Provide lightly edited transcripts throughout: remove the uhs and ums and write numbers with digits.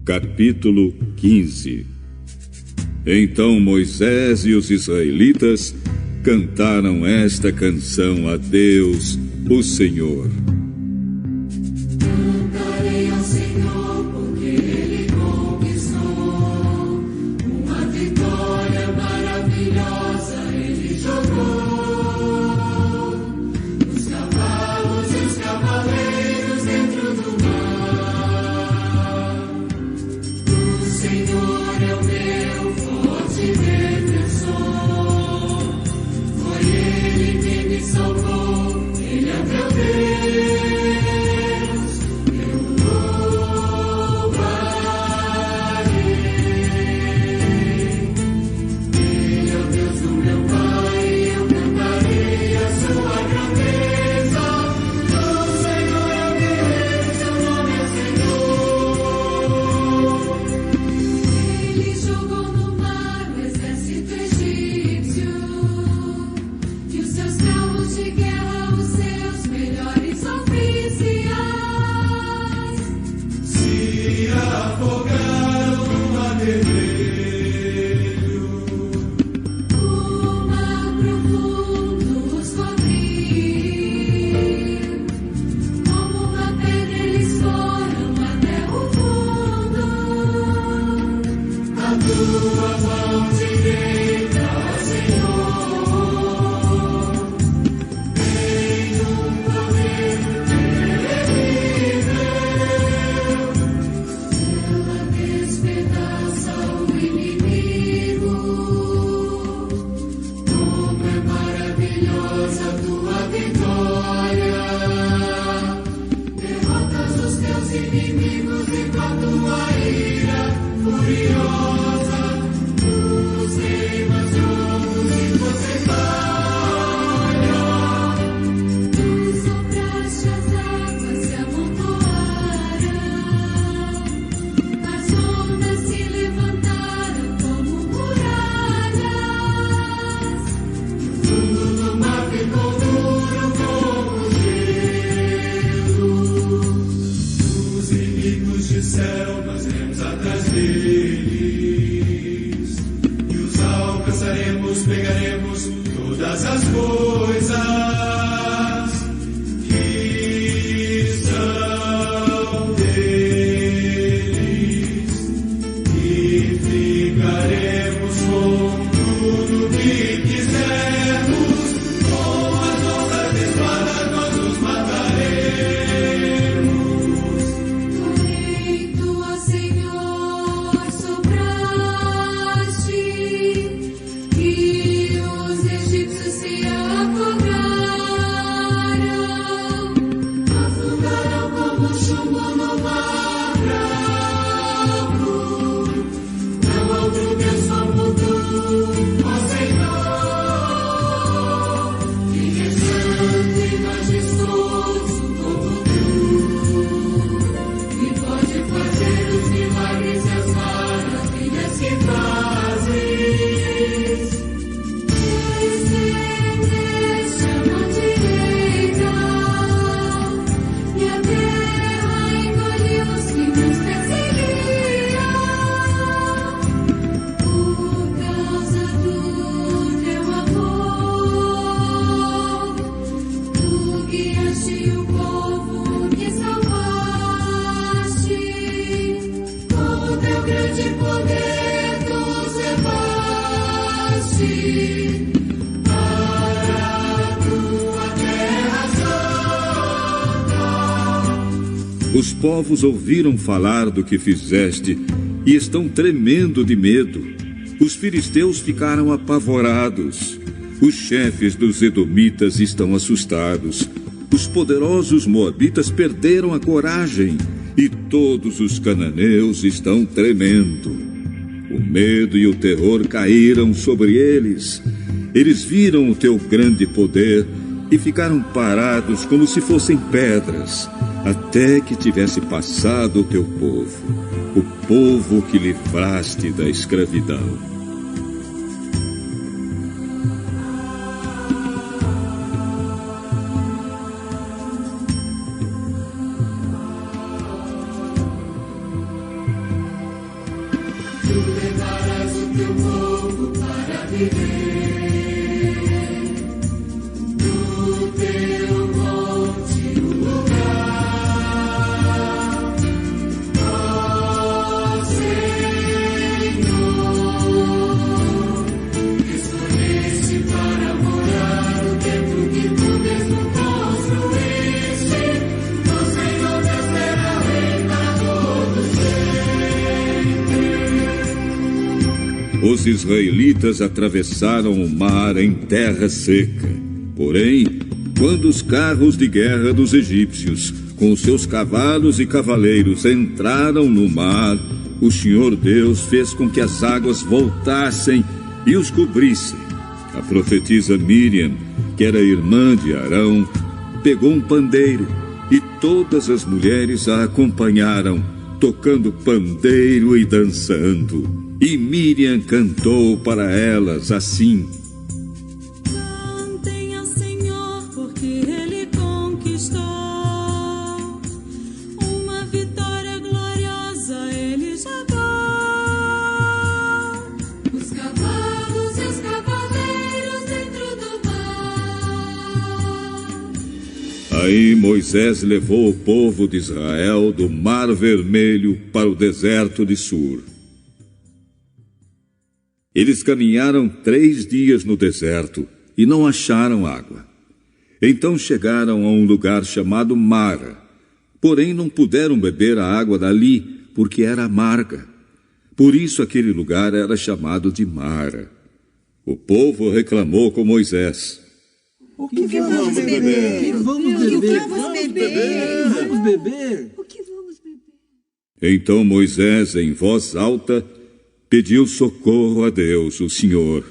Capítulo 15. Então Moisés e os israelitas cantaram esta canção a Deus, o Senhor. Cantarei ao Senhor porque Ele conquistou uma vitória maravilhosa. Ele jogou os cavalos e os cavaleiros dentro do mar. O Senhor é o meu forte defensor. Foi Ele que me salvou. Ele é meu Deus. Eu louvarei. Ele é o Deus do meu Pai. Eu cantarei a sua grandeza. O Senhor é o guerreiro, seu nome é Senhor. Ele jogou no mar o exército egípcio e os seus carros de guerra, os seus melhores oficiais se afogaram no mar vermelho. O mar profundo os cobriu. Como uma pedra eles foram até o fundo. A tua mão direita, ó Senhor, tem poder terrível. Ela despedaça o inimigo. Como é maravilhosa a tua vitória. Derrotas os teus inimigos e com a tua ira furiosa os queimas juntos e você falha. Tu sopraste as águas se amontoaram, as ondas se levantaram como muralhas. O fundo do mar ficou duro como gelo. Os inimigos disseram: nós iremos atrás deles e os alcançaremos, pegaremos todas as coisas que são deles e ficaremos com tudo que quisermos. Com as nossas espadas nós os mataremos. Porém, tu, ó Senhor, sopraste e os egípcios se afogaram. Afundaram como chumbo no mar bravo. Não há outro Deus como tu, ó Senhor, que é santo e majestoso como tu, e pode fazer os milagres e as maravilhas que fazes. Estendeste a mão direita e a terra engoliu os que nos perseguiam. Por causa do teu amor, tu guiaste o povo que salvaste. Com o teu grande poder tu os levaste para a tua terra santa. Os povos ouviram falar do que fizeste e estão tremendo de medo. Os filisteus ficaram apavorados. Os chefes dos edomitas estão assustados. Os poderosos moabitas perderam a coragem e todos os cananeus estão tremendo. O medo e o terror caíram sobre eles. Eles viram o teu grande poder e ficaram parados como se fossem pedras, até que tivesse passado o teu povo, o povo que livraste da escravidão. Os israelitas atravessaram o mar em terra seca. Porém, quando os carros de guerra dos egípcios, com seus cavalos e cavaleiros, entraram no mar, o Senhor Deus fez com que as águas voltassem e os cobrissem. A profetisa Míriam, que era irmã de Arão, pegou um pandeiro e todas as mulheres a acompanharam, tocando pandeiro e dançando. E Míriam cantou para elas assim: Cantem ao Senhor, porque Ele conquistou uma vitória gloriosa, Ele jogou os cavalos e os cavaleiros dentro do mar. Aí Moisés levou o povo de Israel do Mar Vermelho para o deserto de Sur. Eles caminharam 3 dias no deserto e não acharam água. Então chegaram a um lugar chamado Mara. Porém não puderam beber a água dali, porque era amarga. Por isso aquele lugar era chamado de Mara. O povo reclamou com Moisés: O que vamos beber? Vamos beber? Vamos beber? O que vamos beber? Então Moisés, em voz alta, pediu socorro a Deus, o Senhor,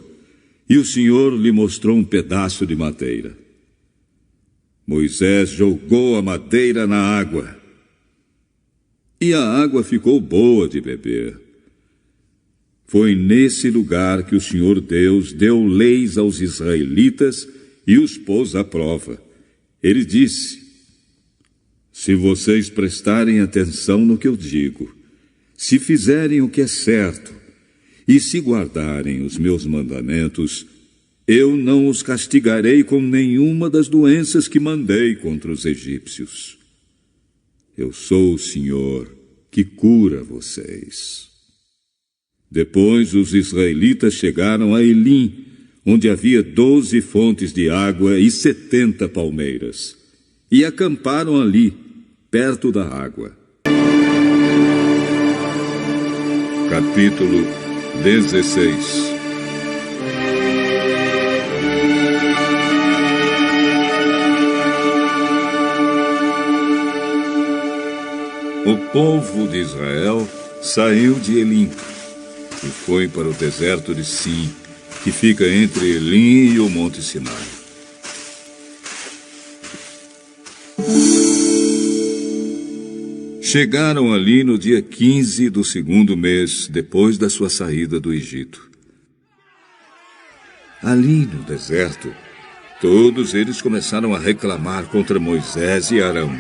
e o Senhor lhe mostrou um pedaço de madeira. Moisés jogou a madeira na água, e a água ficou boa de beber. Foi nesse lugar que o Senhor Deus deu leis aos israelitas e os pôs à prova. Ele disse: se vocês prestarem atenção no que eu digo, se fizerem o que é certo, e se guardarem os meus mandamentos, eu não os castigarei com nenhuma das doenças que mandei contra os egípcios. Eu sou o Senhor que cura vocês. Depois os israelitas chegaram a Elim, onde havia 12 fontes de água e 70 palmeiras, e acamparam ali, perto da água. Capítulo 16. O povo de Israel saiu de Elim e foi para o deserto de Sim, que fica entre Elim e o Monte Sinai. Chegaram ali no dia 15 do 2º mês, depois da sua saída do Egito. Ali no deserto, todos eles começaram a reclamar contra Moisés e Arão.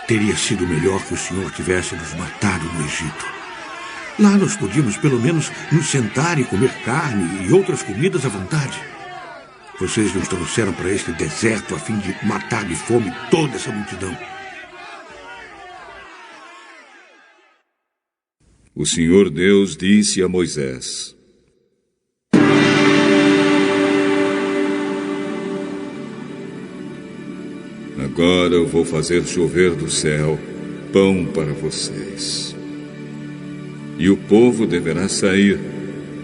Teria sido melhor que o Senhor tivesse nos matado no Egito. Lá nós podíamos pelo menos nos sentar e comer carne e outras comidas à vontade. Vocês nos trouxeram para este deserto a fim de matar de fome toda essa multidão. O Senhor Deus disse a Moisés: agora eu vou fazer chover do céu pão para vocês. E o povo deverá sair,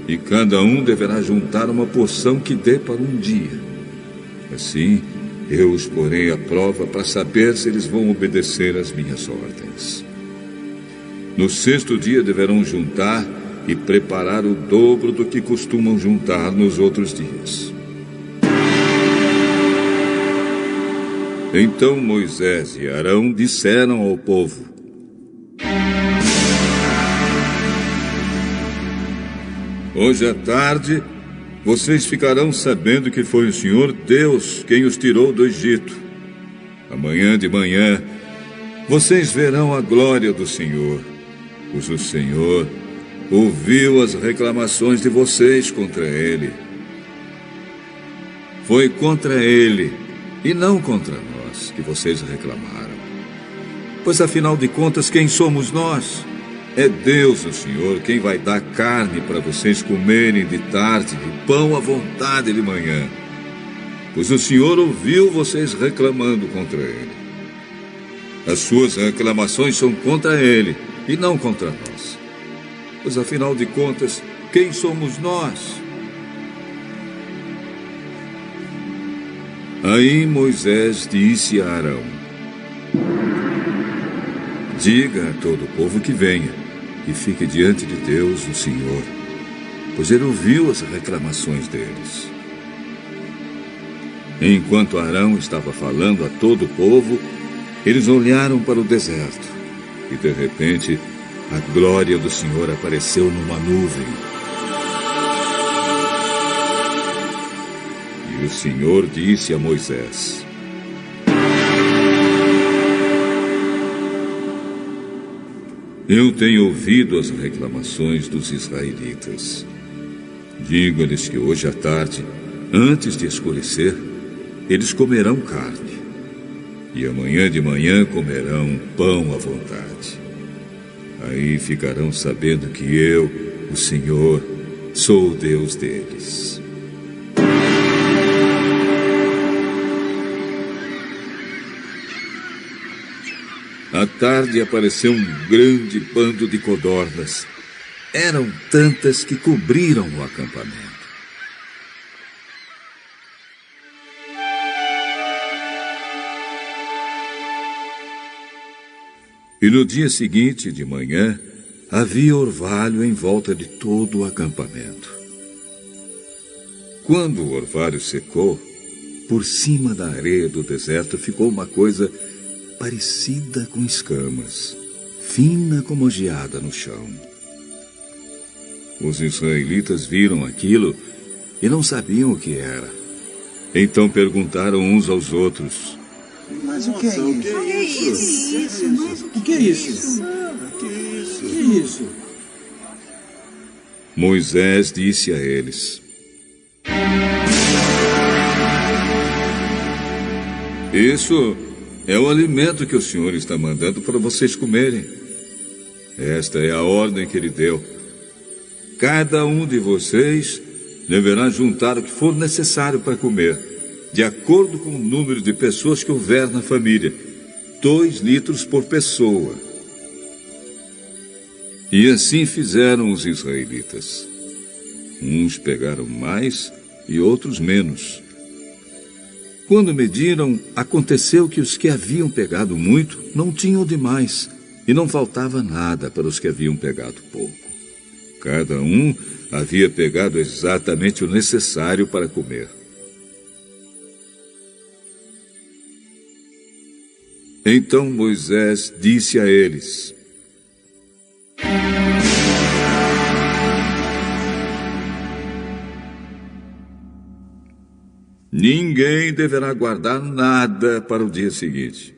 e cada um deverá juntar uma porção que dê para um dia. Assim, eu os porei à prova para saber se eles vão obedecer às minhas ordens. No 6º dia deverão juntar e preparar o dobro do que costumam juntar nos outros dias. Então Moisés e Arão disseram ao povo: hoje à tarde, vocês ficarão sabendo que foi o Senhor Deus quem os tirou do Egito. Amanhã de manhã, vocês verão a glória do Senhor, pois o Senhor ouviu as reclamações de vocês contra Ele. Foi contra Ele e não contra nós que vocês reclamaram. Pois afinal de contas, quem somos nós? É Deus, o Senhor, quem vai dar carne para vocês comerem de tarde e pão à vontade de manhã. Pois o Senhor ouviu vocês reclamando contra Ele. As suas reclamações são contra Ele e não contra nós. Pois afinal de contas, quem somos nós? Aí Moisés disse a Arão: diga a todo o povo que venha e fique diante de Deus, o Senhor, pois ele ouviu as reclamações deles. Enquanto Arão estava falando a todo o povo, eles olharam para o deserto e, de repente, a glória do Senhor apareceu numa nuvem. E o Senhor disse a Moisés: eu tenho ouvido as reclamações dos israelitas. Diga-lhes que hoje à tarde, antes de escurecer, eles comerão carne. E amanhã de manhã comerão pão à vontade. Aí ficarão sabendo que eu, o Senhor, sou o Deus deles. À tarde apareceu um grande bando de codornas. Eram tantas que cobriram o acampamento. E no dia seguinte, de manhã, havia orvalho em volta de todo o acampamento. Quando o orvalho secou, por cima da areia do deserto ficou uma coisa parecida com escamas, fina como geada no chão. Os israelitas viram aquilo e não sabiam o que era. Então perguntaram uns aos outros: Mas o que é isso? O que é isso? O que é isso? Moisés disse a eles: isso é o alimento que o Senhor está mandando para vocês comerem. Esta é a ordem que ele deu. Cada um de vocês deverá juntar o que for necessário para comer, de acordo com o número de pessoas que houver na família, 2 litros por pessoa. E assim fizeram os israelitas. Uns pegaram mais e outros menos. Quando mediram, aconteceu que os que haviam pegado muito não tinham demais, e não faltava nada para os que haviam pegado pouco. Cada um havia pegado exatamente o necessário para comer. Então Moisés disse a eles: ninguém deverá guardar nada para o dia seguinte.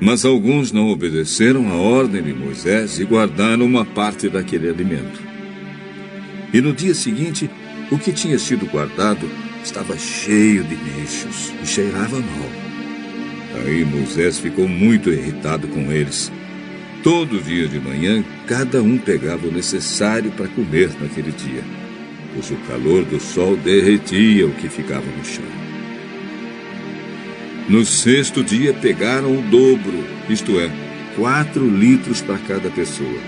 Mas alguns não obedeceram à ordem de Moisés e guardaram uma parte daquele alimento. E no dia seguinte, o que tinha sido guardado estava cheio de bichos e cheirava mal. Aí Moisés ficou muito irritado com eles. Todo dia de manhã, cada um pegava o necessário para comer naquele dia, pois o calor do sol derretia o que ficava no chão. No 6º dia, pegaram o dobro, isto é, 4 litros para cada pessoa.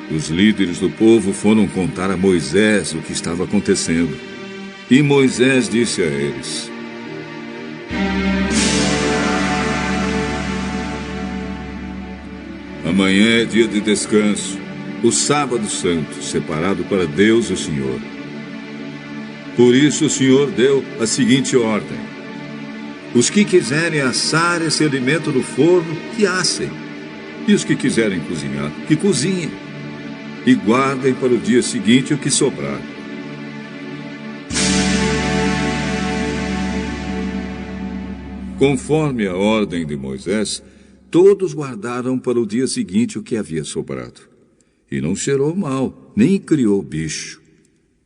Os líderes do povo foram contar a Moisés o que estava acontecendo. E Moisés disse a eles: amanhã é dia de descanso, o sábado santo, separado para Deus, o Senhor. Por isso o Senhor deu a seguinte ordem: os que quiserem assar esse alimento no forno, que assem. E os que quiserem cozinhar, que cozinhem. E guardem para o dia seguinte o que sobrar. Conforme a ordem de Moisés, todos guardaram para o dia seguinte o que havia sobrado. E não cheirou mal, nem criou bicho.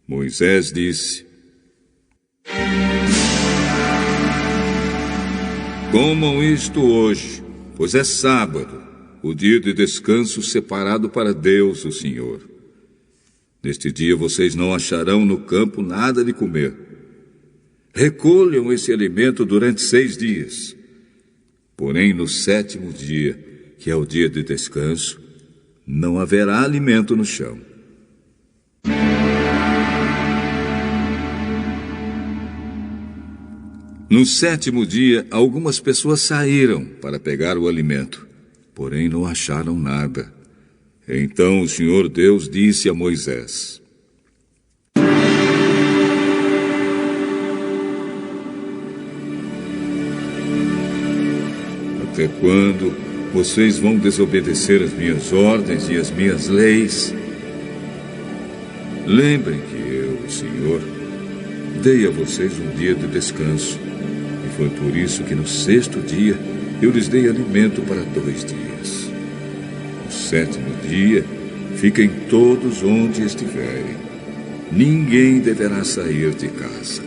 Moisés disse: comam isto hoje, pois é sábado, o dia de descanso separado para Deus, o Senhor. Neste dia vocês não acharão no campo nada de comer. Recolham esse alimento durante 6 dias. Porém, no 7º dia, que é o dia de descanso, não haverá alimento no chão. No 7º dia, algumas pessoas saíram para pegar o alimento, porém não acharam nada. Então o Senhor Deus disse a Moisés: Até quando vocês vão desobedecer as minhas ordens e as minhas leis? Lembrem que eu, o Senhor, dei a vocês um dia de descanso. E foi por isso que no 6º dia eu lhes dei alimento para 2 dias. No 7º dia, fiquem todos onde estiverem. Ninguém deverá sair de casa.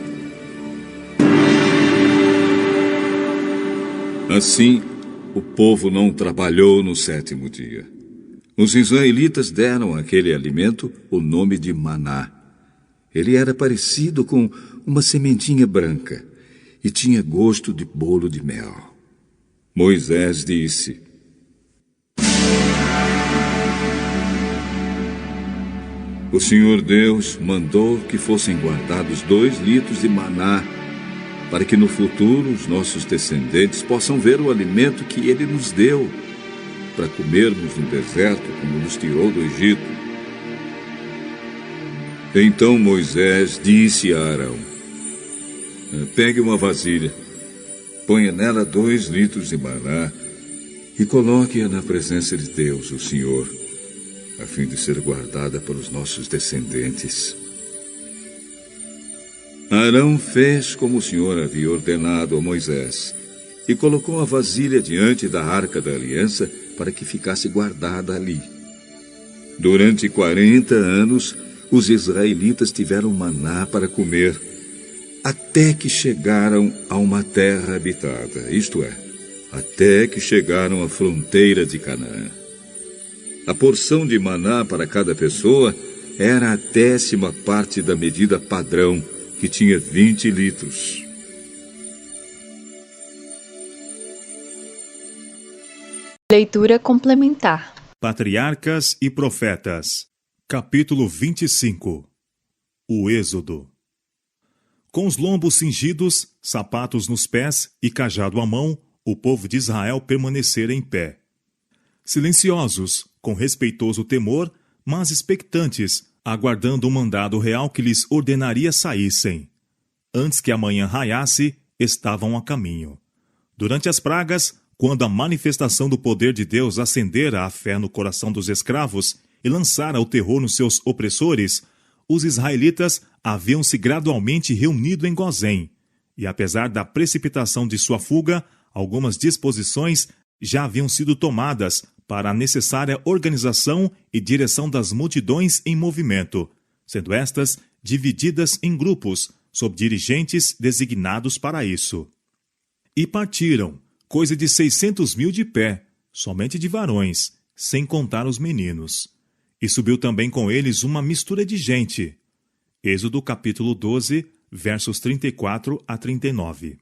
Assim, o povo não trabalhou no 7º dia. Os israelitas deram àquele alimento o nome de maná. Ele era parecido com uma sementinha branca e tinha gosto de bolo de mel. Moisés disse: O Senhor Deus mandou que fossem guardados 2 litros de maná, para que no futuro os nossos descendentes possam ver o alimento que Ele nos deu, para comermos no deserto, como nos tirou do Egito. Então Moisés disse a Arão: Pegue uma vasilha, ponha nela 2 litros de maná e coloque-a na presença de Deus, o Senhor, a fim de ser guardada pelos nossos descendentes. Arão fez como o Senhor havia ordenado a Moisés e colocou a vasilha diante da Arca da Aliança para que ficasse guardada ali. Durante 40 anos, os israelitas tiveram maná para comer, até que chegaram a uma terra habitada, isto é, até que chegaram à fronteira de Canaã. A porção de maná para cada pessoa era a 10ª parte da medida padrão, que tinha 20 litros. Leitura complementar. Patriarcas e Profetas, capítulo 25. O Êxodo. Com os lombos cingidos, sapatos nos pés e cajado à mão, o povo de Israel permanecera em pé. Silenciosos, com respeitoso temor, mas expectantes, aguardando o mandado real que lhes ordenaria saíssem. Antes que a manhã raiasse, estavam a caminho. Durante as pragas, quando a manifestação do poder de Deus acendera a fé no coração dos escravos e lançara o terror nos seus opressores, os israelitas haviam-se gradualmente reunido em Gozém, e apesar da precipitação de sua fuga, algumas disposições já haviam sido tomadas para a necessária organização e direção das multidões em movimento, sendo estas divididas em grupos, sob dirigentes designados para isso. E partiram, coisa de 600.000 de pé, somente de varões, sem contar os meninos. E subiu também com eles uma mistura de gente. Êxodo capítulo 12, versos 34 a 39.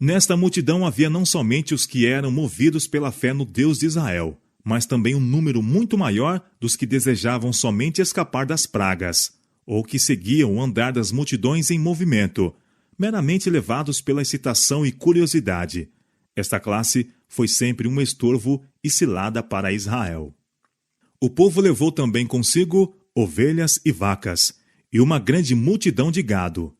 Nesta multidão havia não somente os que eram movidos pela fé no Deus de Israel, mas também um número muito maior dos que desejavam somente escapar das pragas, ou que seguiam o andar das multidões em movimento, meramente levados pela excitação e curiosidade. Esta classe foi sempre um estorvo e cilada para Israel. O povo levou também consigo ovelhas e vacas, e uma grande multidão de gado.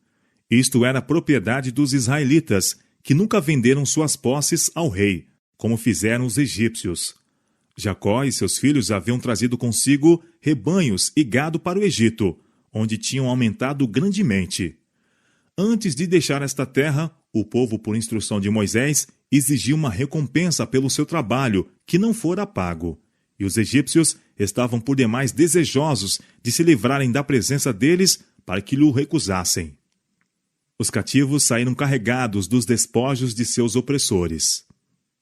Isto era propriedade dos israelitas, que nunca venderam suas posses ao rei, como fizeram os egípcios. Jacó e seus filhos haviam trazido consigo rebanhos e gado para o Egito, onde tinham aumentado grandemente. Antes de deixar esta terra, o povo, por instrução de Moisés, exigiu uma recompensa pelo seu trabalho, que não fora pago. E os egípcios estavam por demais desejosos de se livrarem da presença deles para que lhe recusassem. Os cativos saíram carregados dos despojos de seus opressores.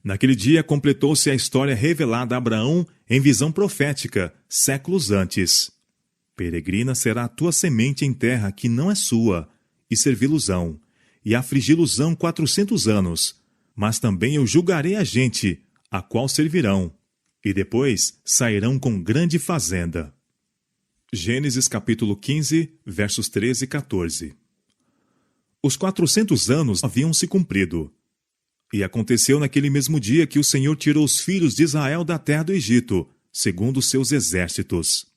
Naquele dia completou-se a história revelada a Abraão em visão profética, séculos antes. Peregrina será a tua semente em terra que não é sua, e servi-los-ão, e afligi-los-ão 400 anos. Mas também eu julgarei a gente, a qual servirão, e depois sairão com grande fazenda. Gênesis capítulo 15, versos 13 e 14. Os 400 anos haviam se cumprido. E aconteceu naquele mesmo dia que o Senhor tirou os filhos de Israel da terra do Egito, segundo os seus exércitos.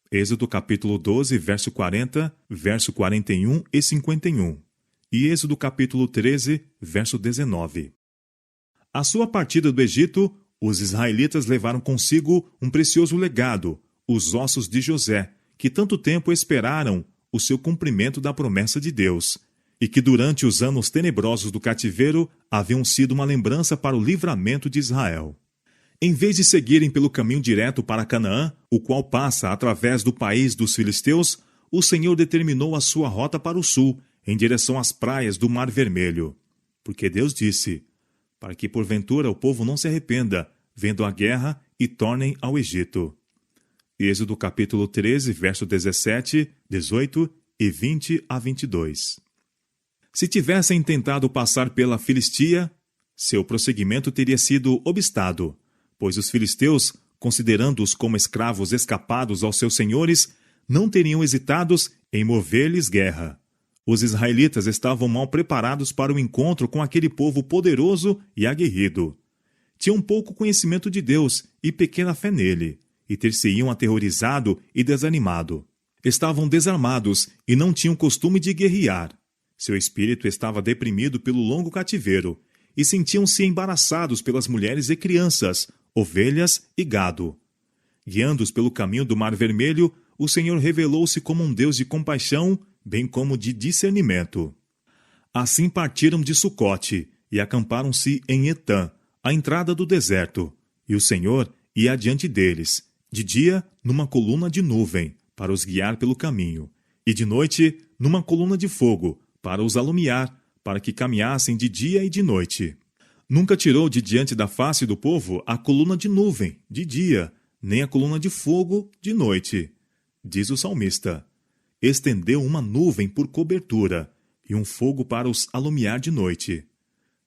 Êxodo capítulo 12, verso 40, verso 41 e 51. E Êxodo capítulo 13, verso 19. À sua partida do Egito, os israelitas levaram consigo um precioso legado, os ossos de José, que tanto tempo esperaram o seu cumprimento da promessa de Deus, e que durante os anos tenebrosos do cativeiro haviam sido uma lembrança para o livramento de Israel. Em vez de seguirem pelo caminho direto para Canaã, o qual passa através do país dos filisteus, o Senhor determinou a sua rota para o sul, em direção às praias do Mar Vermelho. Porque Deus disse, para que porventura o povo não se arrependa, vendo a guerra, e tornem ao Egito. Êxodo capítulo 13, verso 17, 18 e 20 a 22. Se tivessem tentado passar pela Filistia, seu prosseguimento teria sido obstado, pois os filisteus, considerando-os como escravos escapados aos seus senhores, não teriam hesitados em mover-lhes guerra. Os israelitas estavam mal preparados para o encontro com aquele povo poderoso e aguerrido. Tinham pouco conhecimento de Deus e pequena fé nele, e ter-se-iam aterrorizado e desanimado. Estavam desarmados e não tinham costume de guerrear. Seu espírito estava deprimido pelo longo cativeiro, e sentiam-se embaraçados pelas mulheres e crianças, ovelhas e gado. Guiando-os pelo caminho do Mar Vermelho, o Senhor revelou-se como um Deus de compaixão, bem como de discernimento. Assim partiram de Sucote e acamparam-se em Etã, à entrada do deserto, e o Senhor ia adiante deles, de dia numa coluna de nuvem, para os guiar pelo caminho, e de noite numa coluna de fogo, para os alumiar, para que caminhassem de dia e de noite. Nunca tirou de diante da face do povo a coluna de nuvem, de dia, nem a coluna de fogo, de noite. Diz o salmista, estendeu uma nuvem por cobertura, e um fogo para os alumiar de noite.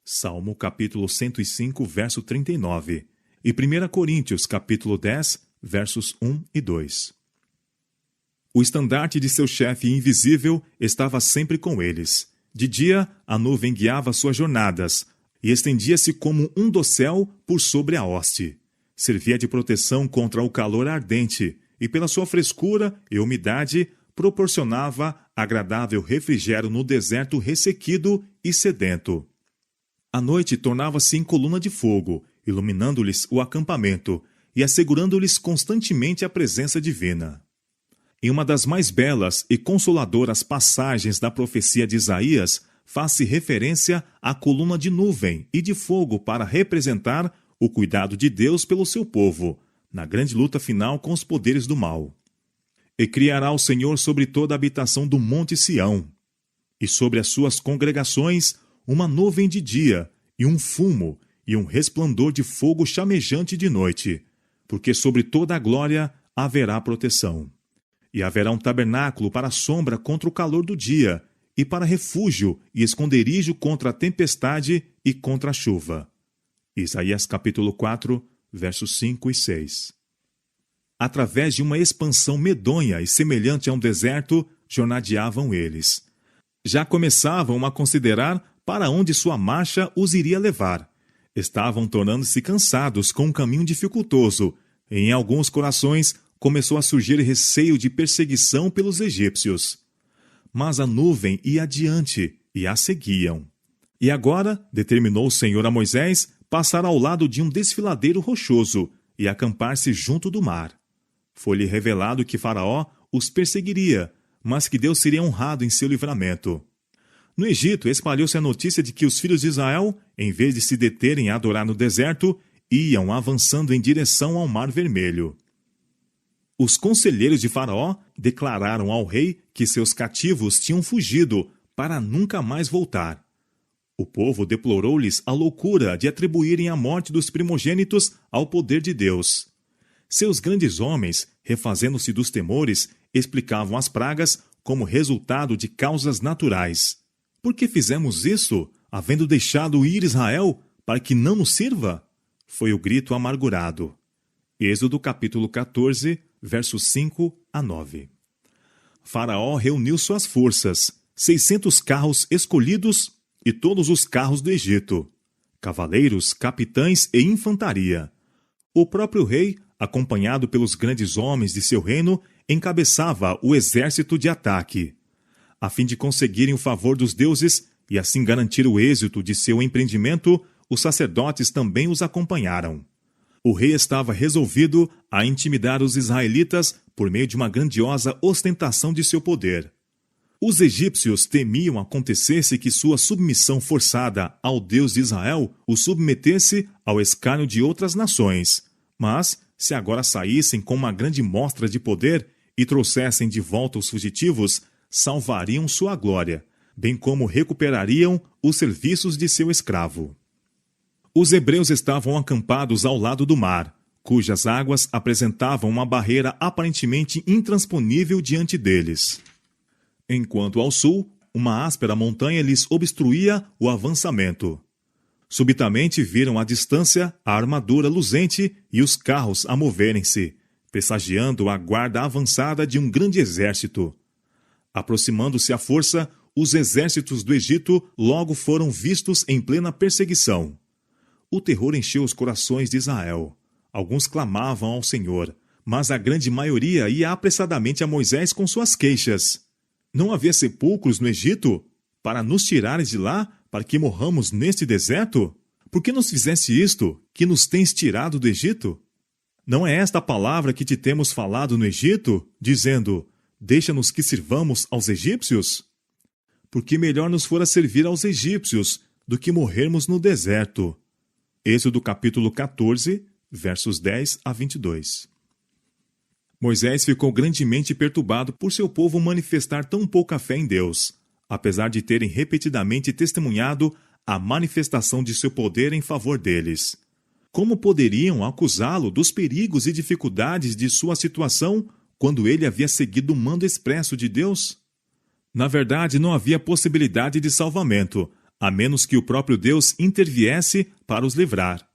Salmo capítulo 105, verso 39. E 1 Coríntios capítulo 10, versos 1 e 2. O estandarte de seu chefe invisível estava sempre com eles. De dia, a nuvem guiava suas jornadas, e estendia-se como um dossel por sobre a hoste. Servia de proteção contra o calor ardente, e pela sua frescura e umidade, proporcionava agradável refrigério no deserto ressequido e sedento. A noite tornava-se em coluna de fogo, iluminando-lhes o acampamento e assegurando-lhes constantemente a presença divina. Em uma das mais belas e consoladoras passagens da profecia de Isaías, faz-se referência à coluna de nuvem e de fogo para representar o cuidado de Deus pelo seu povo, na grande luta final com os poderes do mal. E criará o Senhor sobre toda a habitação do monte Sião, e sobre as suas congregações uma nuvem de dia, e um fumo, e um resplandor de fogo chamejante de noite, porque sobre toda a glória haverá proteção. E haverá um tabernáculo para a sombra contra o calor do dia, e para refúgio e esconderijo contra a tempestade e contra a chuva. Isaías capítulo 4, versos 5 e 6. Através de uma expansão medonha e semelhante a um deserto, jornadeavam eles. Já começavam a considerar para onde sua marcha os iria levar. Estavam tornando-se cansados com um caminho dificultoso, e em alguns corações começou a surgir receio de perseguição pelos egípcios. Mas a nuvem ia adiante, e a seguiam. E agora determinou o Senhor a Moisés passar ao lado de um desfiladeiro rochoso e acampar-se junto do mar. Foi-lhe revelado que Faraó os perseguiria, mas que Deus seria honrado em seu livramento. No Egito, espalhou-se a notícia de que os filhos de Israel, em vez de se deterem a adorar no deserto, iam avançando em direção ao Mar Vermelho. Os conselheiros de Faraó declararam ao rei que seus cativos tinham fugido para nunca mais voltar. O povo deplorou-lhes a loucura de atribuírem a morte dos primogênitos ao poder de Deus. Seus grandes homens, refazendo-se dos temores, explicavam as pragas como resultado de causas naturais. Por que fizemos isso, havendo deixado ir Israel, para que não nos sirva? Foi o grito amargurado. Êxodo capítulo 14, versos 5 a 9. Faraó reuniu suas forças, 600 carros escolhidos e todos os carros do Egito, cavaleiros, capitães e infantaria. O próprio rei, acompanhado pelos grandes homens de seu reino, encabeçava o exército de ataque. A fim de conseguirem o favor dos deuses e assim garantir o êxito de seu empreendimento, os sacerdotes também os acompanharam. O rei estava resolvido a intimidar os israelitas por meio de uma grandiosa ostentação de seu poder. Os egípcios temiam acontecesse que sua submissão forçada ao Deus de Israel o submetesse ao escárnio de outras nações. Mas, se agora saíssem com uma grande mostra de poder e trouxessem de volta os fugitivos, salvariam sua glória, bem como recuperariam os serviços de seu escravo. Os hebreus estavam acampados ao lado do mar, cujas águas apresentavam uma barreira aparentemente intransponível diante deles. Enquanto ao sul, uma áspera montanha lhes obstruía o avançamento. Subitamente viram à distância a armadura luzente e os carros a moverem-se, pressagiando a guarda avançada de um grande exército. Aproximando-se à força, os exércitos do Egito logo foram vistos em plena perseguição. O terror encheu os corações de Israel. Alguns clamavam ao Senhor, mas a grande maioria ia apressadamente a Moisés com suas queixas. Não havia sepulcros no Egito? Para nos tirares de lá, para que morramos neste deserto? Por que nos fizeste isto, que nos tens tirado do Egito? Não é esta a palavra que te temos falado no Egito, dizendo, deixa-nos que sirvamos aos egípcios? Porque melhor nos fora servir aos egípcios do que morrermos no deserto. Êxodo capítulo 14, versos 10 a 22. Moisés ficou grandemente perturbado por seu povo manifestar tão pouca fé em Deus, apesar de terem repetidamente testemunhado a manifestação de seu poder em favor deles. Como poderiam acusá-lo dos perigos e dificuldades de sua situação quando ele havia seguido o mando expresso de Deus? Na verdade, não havia possibilidade de salvamento, a menos que o próprio Deus interviesse para os livrar.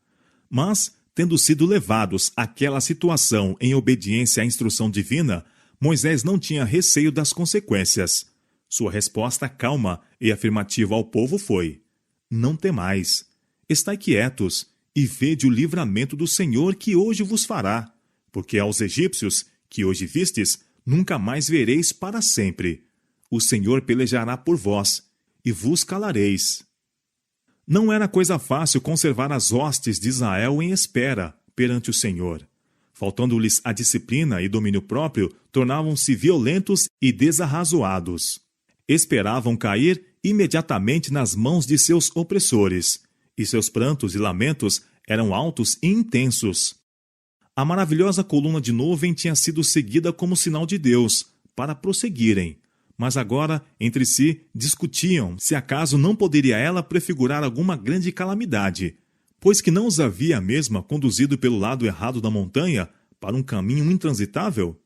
Mas, tendo sido levados àquela situação em obediência à instrução divina, Moisés não tinha receio das consequências. Sua resposta calma e afirmativa ao povo foi: não temais, estai quietos e vede o livramento do Senhor que hoje vos fará, porque aos egípcios, que hoje vistes, nunca mais vereis para sempre. O Senhor pelejará por vós, e vos calareis. Não era coisa fácil conservar as hostes de Israel em espera perante o Senhor. Faltando-lhes a disciplina e domínio próprio, tornavam-se violentos e desarrazoados. Esperavam cair imediatamente nas mãos de seus opressores, e seus prantos e lamentos eram altos e intensos. A maravilhosa coluna de nuvem tinha sido seguida como sinal de Deus, para prosseguirem. Mas agora, entre si, discutiam se acaso não poderia ela prefigurar alguma grande calamidade, pois que não os havia a mesma conduzido pelo lado errado da montanha para um caminho intransitável?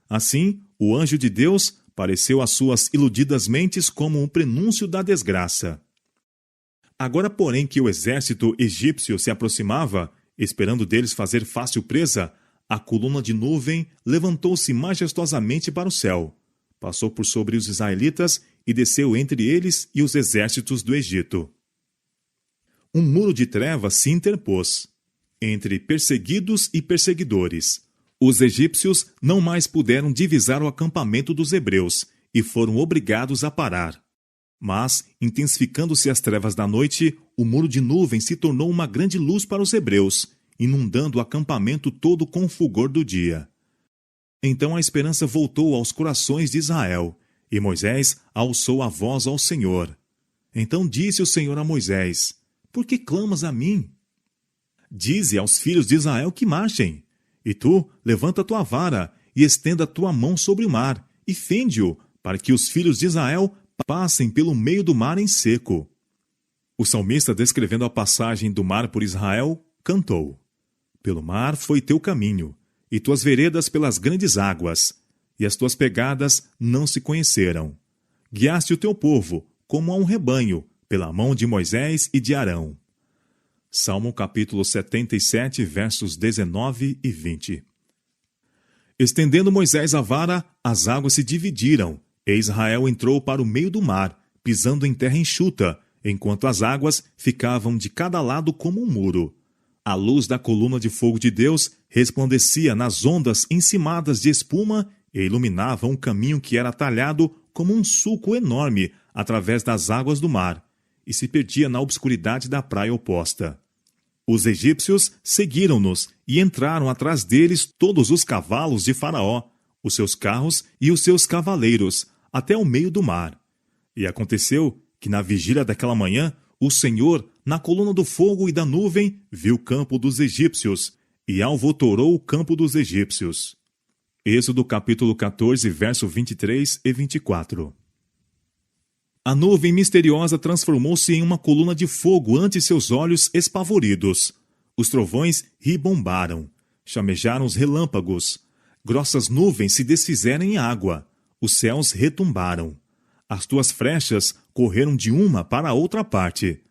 Assim, o anjo de Deus pareceu às suas iludidas mentes como um prenúncio da desgraça. Agora, porém, que o exército egípcio se aproximava, esperando deles fazer fácil presa, a coluna de nuvem levantou-se majestosamente para o céu. Passou por sobre os israelitas e desceu entre eles e os exércitos do Egito. Um muro de trevas se interpôs entre perseguidos e perseguidores. Os egípcios não mais puderam divisar o acampamento dos hebreus e foram obrigados a parar. Mas, intensificando-se as trevas da noite, o muro de nuvem se tornou uma grande luz para os hebreus, inundando o acampamento todo com o fulgor do dia. Então a esperança voltou aos corações de Israel, e Moisés alçou a voz ao Senhor. Então disse o Senhor a Moisés: por que clamas a mim? Dize aos filhos de Israel que marchem, e tu levanta tua vara e estenda tua mão sobre o mar, e fende-o, para que os filhos de Israel passem pelo meio do mar em seco. O salmista, descrevendo a passagem do mar por Israel, cantou: pelo mar foi teu caminho, e tuas veredas pelas grandes águas, e as tuas pegadas não se conheceram. Guiaste o teu povo, como a um rebanho, pela mão de Moisés e de Arão. Salmo capítulo 77, versos 19 e 20. Estendendo Moisés a vara, as águas se dividiram, e Israel entrou para o meio do mar, pisando em terra enxuta, enquanto as águas ficavam de cada lado como um muro. A luz da coluna de fogo de Deus resplandecia nas ondas encimadas de espuma e iluminava um caminho que era talhado como um sulco enorme através das águas do mar, e se perdia na obscuridade da praia oposta. Os egípcios seguiram-nos e entraram atrás deles todos os cavalos de Faraó, os seus carros e os seus cavaleiros, até o meio do mar. E aconteceu que na vigília daquela manhã, o Senhor, na coluna do fogo e da nuvem, viu o campo dos egípcios e alvotorou o campo dos egípcios. Êxodo capítulo 14, verso 23 e 24. A nuvem misteriosa transformou-se em uma coluna de fogo ante seus olhos espavoridos. Os trovões ribombaram, chamejaram os relâmpagos. Grossas nuvens se desfizeram em água. Os céus retumbaram. As tuas frechas correram de uma para a outra parte.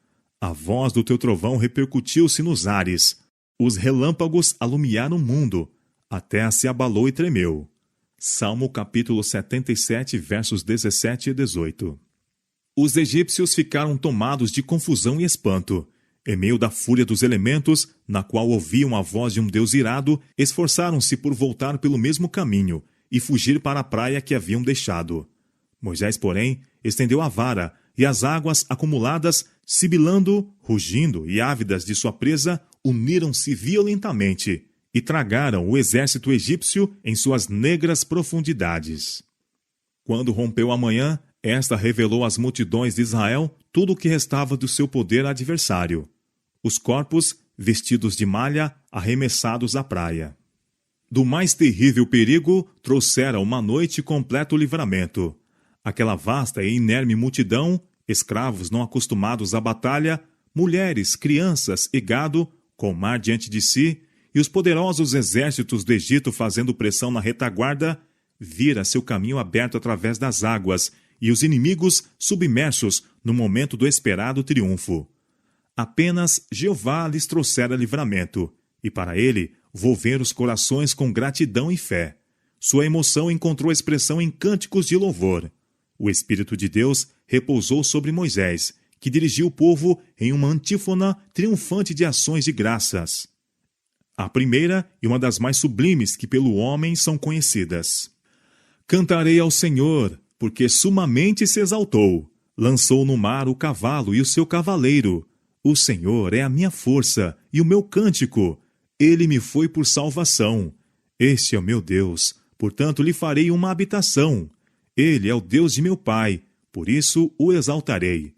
A voz do teu trovão repercutiu-se nos ares. Os relâmpagos alumiaram o mundo. A terra se abalou e tremeu. Salmo capítulo 77, versos 17 e 18. Os egípcios ficaram tomados de confusão e espanto. Em meio da fúria dos elementos, na qual ouviam a voz de um Deus irado, esforçaram-se por voltar pelo mesmo caminho e fugir para a praia que haviam deixado. Moisés, porém, estendeu a vara, e as águas acumuladas, sibilando, rugindo e ávidas de sua presa, uniram-se violentamente e tragaram o exército egípcio em suas negras profundidades. Quando rompeu a manhã, esta revelou às multidões de Israel tudo o que restava do seu poder adversário. Os corpos, vestidos de malha, arremessados à praia. Do mais terrível perigo, trouxera uma noite completo livramento. Aquela vasta e inerme multidão, escravos não acostumados à batalha, mulheres, crianças e gado, com o mar diante de si, e os poderosos exércitos do Egito fazendo pressão na retaguarda, vira seu caminho aberto através das águas, e os inimigos submersos no momento do esperado triunfo. Apenas Jeová lhes trouxera livramento, e para ele volveram os corações com gratidão e fé. Sua emoção encontrou expressão em cânticos de louvor. O Espírito de Deus repousou sobre Moisés, que dirigiu o povo em uma antífona triunfante de ações de graças. A primeira e uma das mais sublimes que pelo homem são conhecidas. Cantarei ao Senhor, porque sumamente se exaltou. Lançou no mar o cavalo e o seu cavaleiro. O Senhor é a minha força e o meu cântico. Ele me foi por salvação. Este é o meu Deus, portanto lhe farei uma habitação. Ele é o Deus de meu pai, por isso o exaltarei.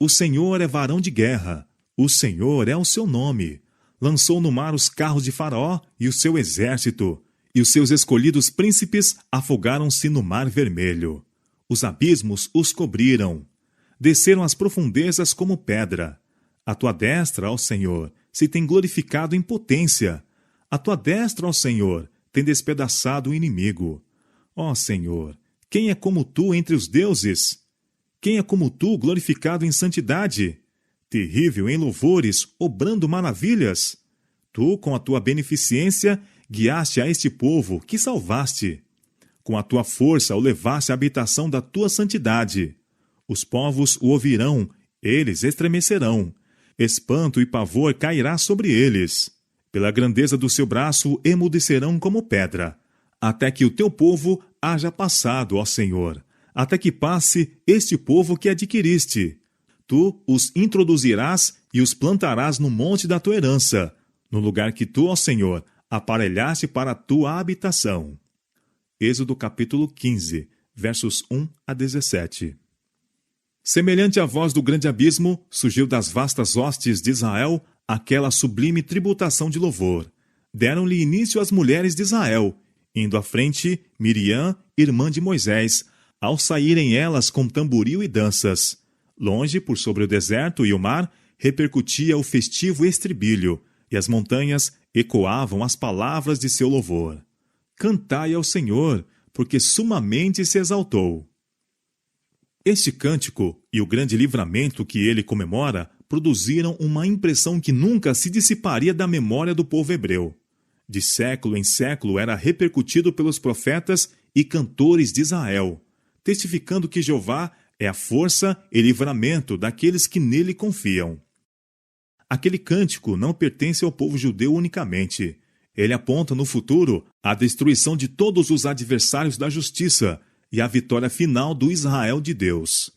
O Senhor é varão de guerra. O Senhor é o seu nome. Lançou no mar os carros de Faraó e o seu exército, e os seus escolhidos príncipes afogaram-se no mar vermelho. Os abismos os cobriram. Desceram as profundezas como pedra. A tua destra, ó Senhor, se tem glorificado em potência. A tua destra, ó Senhor, tem despedaçado o inimigo. Ó Senhor, quem é como tu entre os deuses? Quem é como tu glorificado em santidade? Terrível em louvores, obrando maravilhas? Tu, com a tua beneficência, guiaste a este povo que salvaste. Com a tua força o levaste à habitação da tua santidade. Os povos o ouvirão, eles estremecerão. Espanto e pavor cairá sobre eles. Pela grandeza do seu braço emudecerão como pedra, até que o teu povo haja passado, ó Senhor, até que passe este povo que adquiriste. Tu os introduzirás e os plantarás no monte da tua herança, no lugar que tu, ó Senhor, aparelhaste para a tua habitação. Êxodo capítulo 15, versos 1 a 17. Semelhante à voz do grande abismo, surgiu das vastas hostes de Israel aquela sublime tributação de louvor. Deram-lhe início as mulheres de Israel, indo à frente Miriam, irmã de Moisés, ao saírem elas com tamboril e danças. Longe, por sobre o deserto e o mar, repercutia o festivo estribilho, e as montanhas ecoavam as palavras de seu louvor. Cantai ao Senhor, porque sumamente se exaltou. Este cântico e o grande livramento que ele comemora produziram uma impressão que nunca se dissiparia da memória do povo hebreu. De século em século era repercutido pelos profetas e cantores de Israel, testificando que Jeová é a força e livramento daqueles que nele confiam. Aquele cântico não pertence ao povo judeu unicamente. Ele aponta no futuro a destruição de todos os adversários da justiça e a vitória final do Israel de Deus.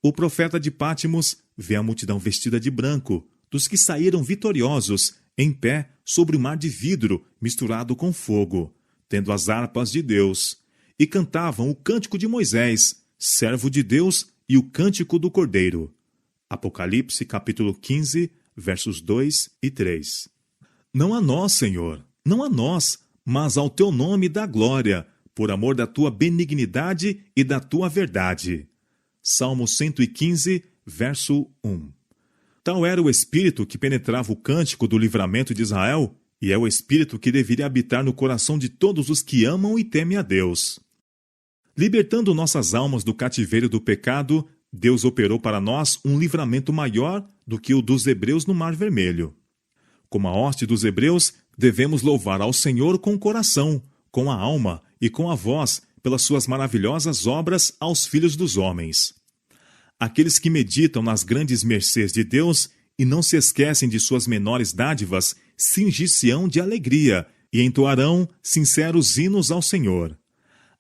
O profeta de Pátimos vê a multidão vestida de branco, dos que saíram vitoriosos, em pé sobre o mar de vidro misturado com fogo, tendo as harpas de Deus, e cantavam o cântico de Moisés, servo de Deus, e o cântico do Cordeiro. Apocalipse capítulo 15, versos 2 e 3. Não a nós, Senhor, não a nós, mas ao teu nome dá glória, por amor da tua benignidade e da tua verdade. Salmo 115, verso 1. Tal era o espírito que penetrava o cântico do livramento de Israel, e é o espírito que deveria habitar no coração de todos os que amam e temem a Deus. Libertando nossas almas do cativeiro do pecado, Deus operou para nós um livramento maior do que o dos hebreus no Mar Vermelho. Como a hoste dos hebreus, devemos louvar ao Senhor com o coração, com a alma e com a voz, pelas suas maravilhosas obras aos filhos dos homens. Aqueles que meditam nas grandes mercês de Deus e não se esquecem de suas menores dádivas, cingir-se-ão de alegria e entoarão sinceros hinos ao Senhor.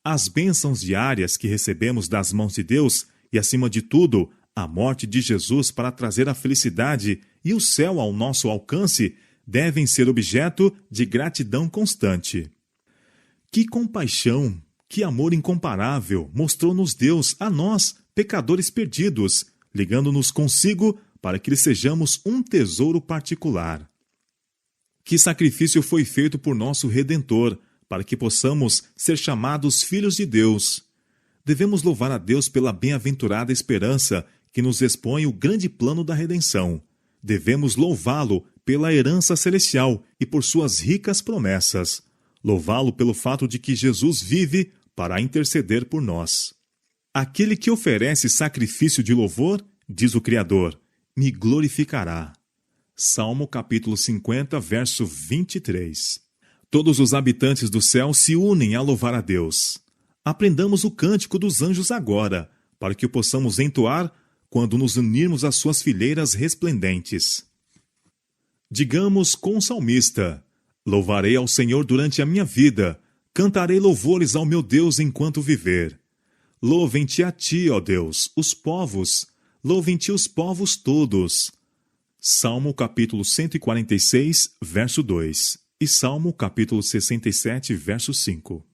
As bênçãos diárias que recebemos das mãos de Deus e, acima de tudo, a morte de Jesus para trazer a felicidade e o céu ao nosso alcance, devem ser objeto de gratidão constante. Que compaixão, que amor incomparável mostrou-nos Deus a nós, pecadores perdidos, ligando-nos consigo para que lhe sejamos um tesouro particular. Que sacrifício foi feito por nosso Redentor, para que possamos ser chamados filhos de Deus. Devemos louvar a Deus pela bem-aventurada esperança que nos expõe o grande plano da redenção. Devemos louvá-lo pela herança celestial e por suas ricas promessas. Louvá-lo pelo fato de que Jesus vive para interceder por nós. Aquele que oferece sacrifício de louvor, diz o Criador, me glorificará. Salmo capítulo 50, verso 23. Todos os habitantes do céu se unem a louvar a Deus. Aprendamos o cântico dos anjos agora, para que o possamos entoar quando nos unirmos às suas fileiras resplendentes. Digamos com o salmista, louvarei ao Senhor durante a minha vida, cantarei louvores ao meu Deus enquanto viver. Louvem-te a ti, ó Deus, os povos, louvem-te os povos todos. Salmo capítulo 146, verso 2 e Salmo capítulo 67, verso 5.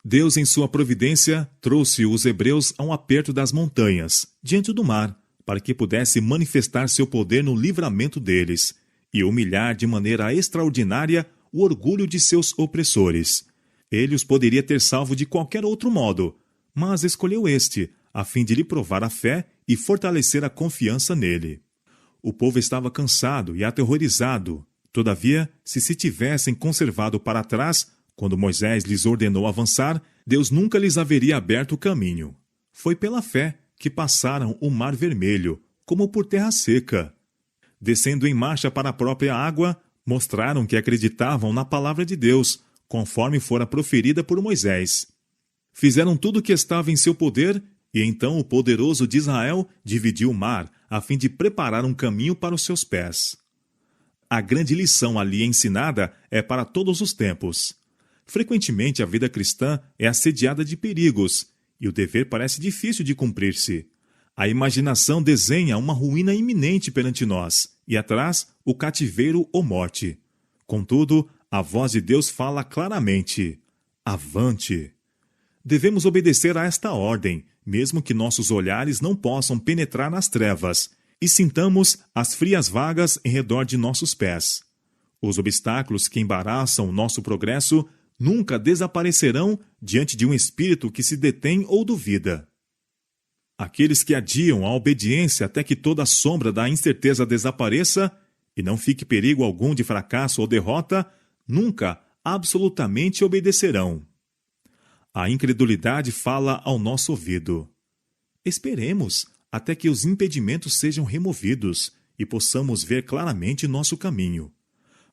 Deus, em sua providência, trouxe os hebreus a um aperto das montanhas, diante do mar, para que pudesse manifestar seu poder no livramento deles e humilhar de maneira extraordinária o orgulho de seus opressores. Ele os poderia ter salvo de qualquer outro modo, mas escolheu este, a fim de lhe provar a fé e fortalecer a confiança nele. O povo estava cansado e aterrorizado. Todavia, se tivessem conservado para trás, quando Moisés lhes ordenou avançar, Deus nunca lhes haveria aberto o caminho. Foi pela fé que passaram o Mar Vermelho, como por terra seca. Descendo em marcha para a própria água, mostraram que acreditavam na palavra de Deus, conforme fora proferida por Moisés. Fizeram tudo o que estava em seu poder, e então o poderoso de Israel dividiu o mar, a fim de preparar um caminho para os seus pés. A grande lição ali ensinada é para todos os tempos. Frequentemente a vida cristã é assediada de perigos, e o dever parece difícil de cumprir-se. A imaginação desenha uma ruína iminente perante nós, e atrás o cativeiro ou morte. Contudo, a voz de Deus fala claramente: avante! Devemos obedecer a esta ordem, mesmo que nossos olhares não possam penetrar nas trevas, e sintamos as frias vagas em redor de nossos pés. Os obstáculos que embaraçam o nosso progresso nunca desaparecerão diante de um espírito que se detém ou duvida. Aqueles que adiam a obediência até que toda a sombra da incerteza desapareça e não fique perigo algum de fracasso ou derrota, nunca absolutamente obedecerão. A incredulidade fala ao nosso ouvido: esperemos, até que os impedimentos sejam removidos e possamos ver claramente nosso caminho.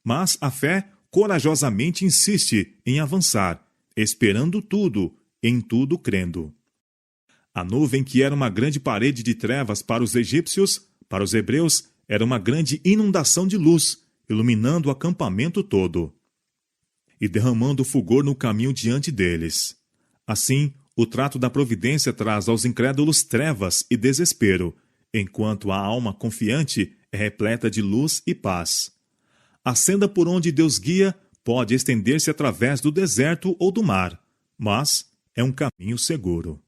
Mas a fé corajosamente insiste em avançar, esperando tudo, em tudo crendo. A nuvem, que era uma grande parede de trevas para os egípcios, para os hebreus, era uma grande inundação de luz, iluminando o acampamento todo e derramando fulgor no caminho diante deles. Assim, o trato da providência traz aos incrédulos trevas e desespero, enquanto a alma confiante é repleta de luz e paz. A senda por onde Deus guia pode estender-se através do deserto ou do mar, mas é um caminho seguro.